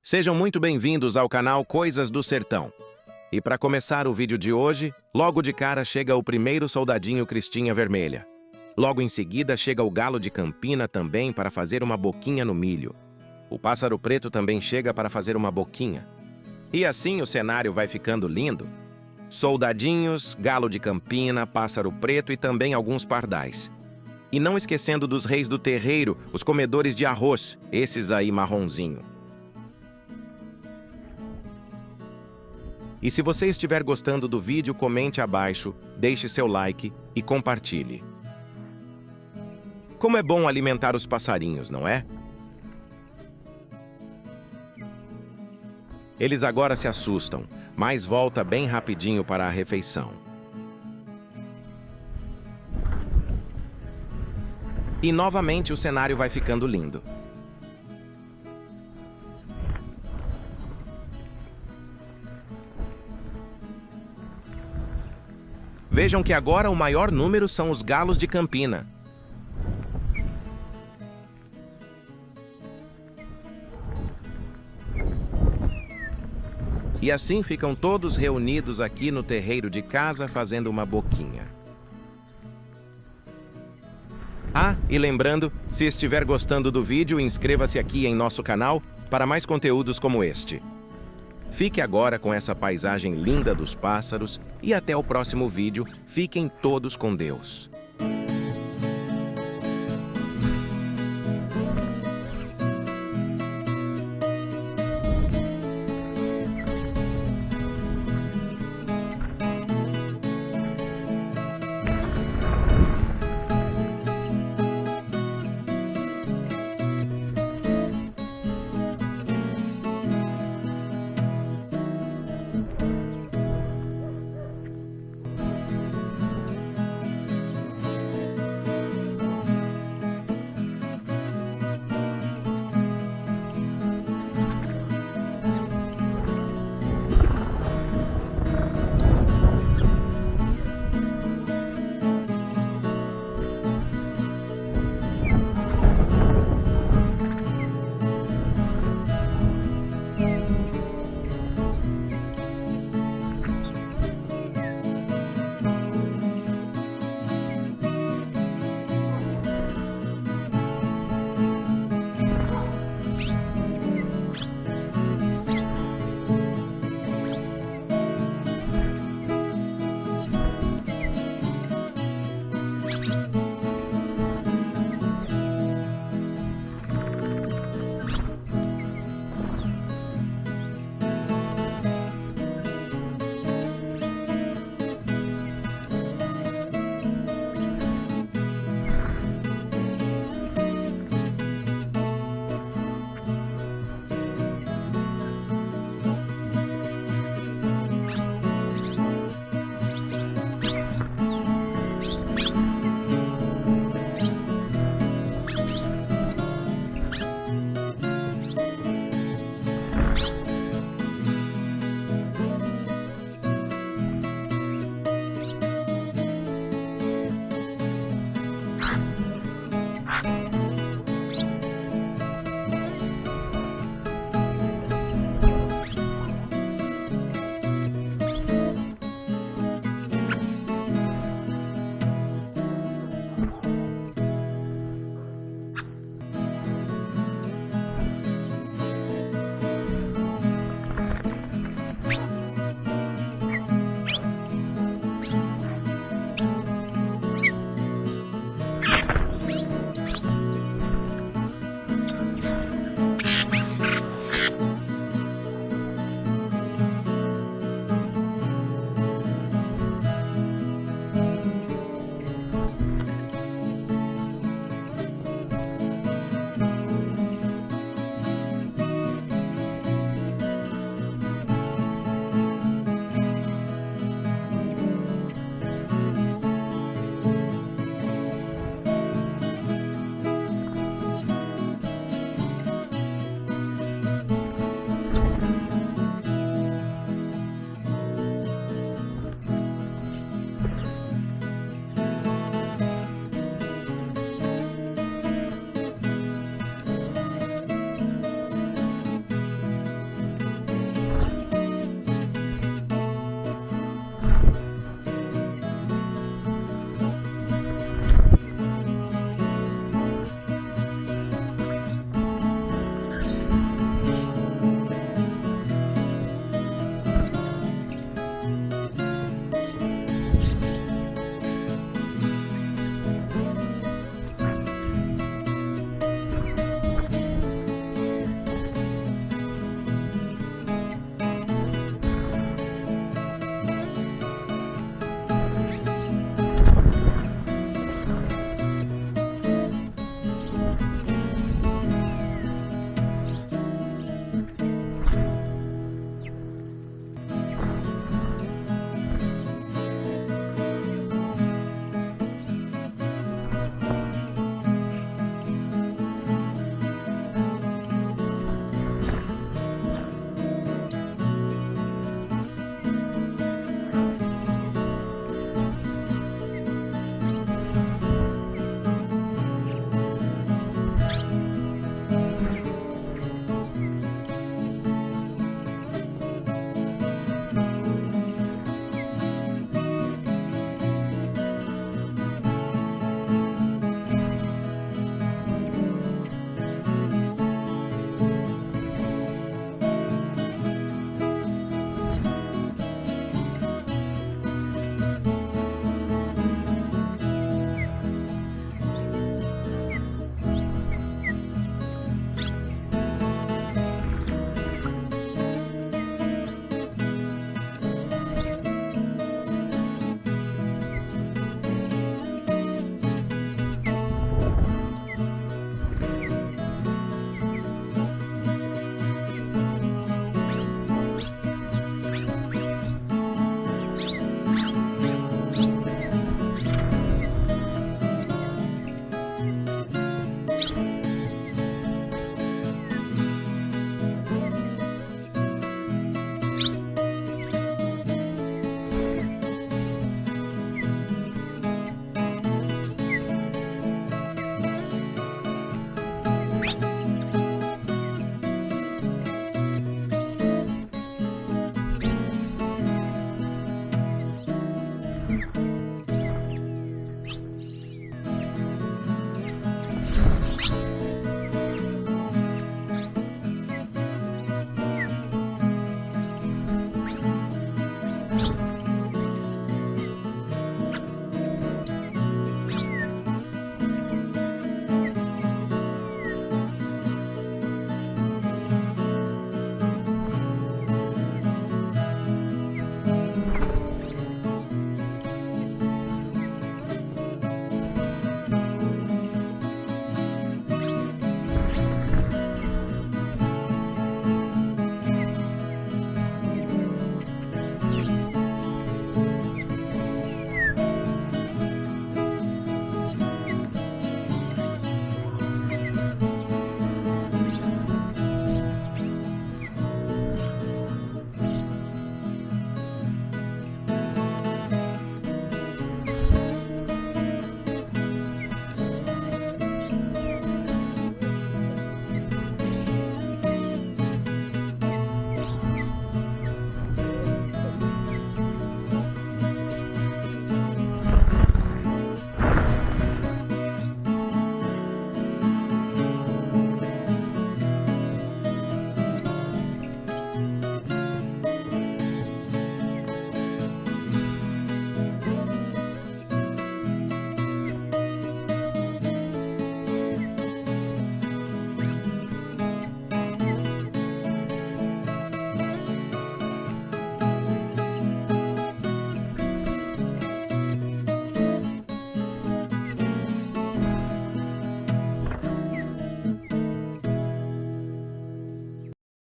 Sejam muito bem-vindos ao canal Coisas do Sertão. E para começar o vídeo de hoje, logo de cara chega o primeiro soldadinho cristinha vermelha. Logo em seguida chega o galo de campina também para fazer uma boquinha no milho. O pássaro preto também chega para fazer uma boquinha. E assim o cenário vai ficando lindo. Soldadinhos, galo de campina, pássaro preto e também alguns pardais. E não esquecendo dos reis do terreiro, os comedores de arroz, esses aí marronzinho. E se você estiver gostando do vídeo, comente abaixo, deixe seu like e compartilhe. Como é bom alimentar os passarinhos, não é? Eles agora se assustam, mas volta bem rapidinho para a refeição. E novamente o cenário vai ficando lindo. Vejam que agora o maior número são os galos de campina. E assim ficam todos reunidos aqui no terreiro de casa fazendo uma boquinha. Ah, e lembrando, se estiver gostando do vídeo, inscreva-se aqui em nosso canal para mais conteúdos como este. Fique agora com essa paisagem linda dos pássaros e até o próximo vídeo. Fiquem todos com Deus.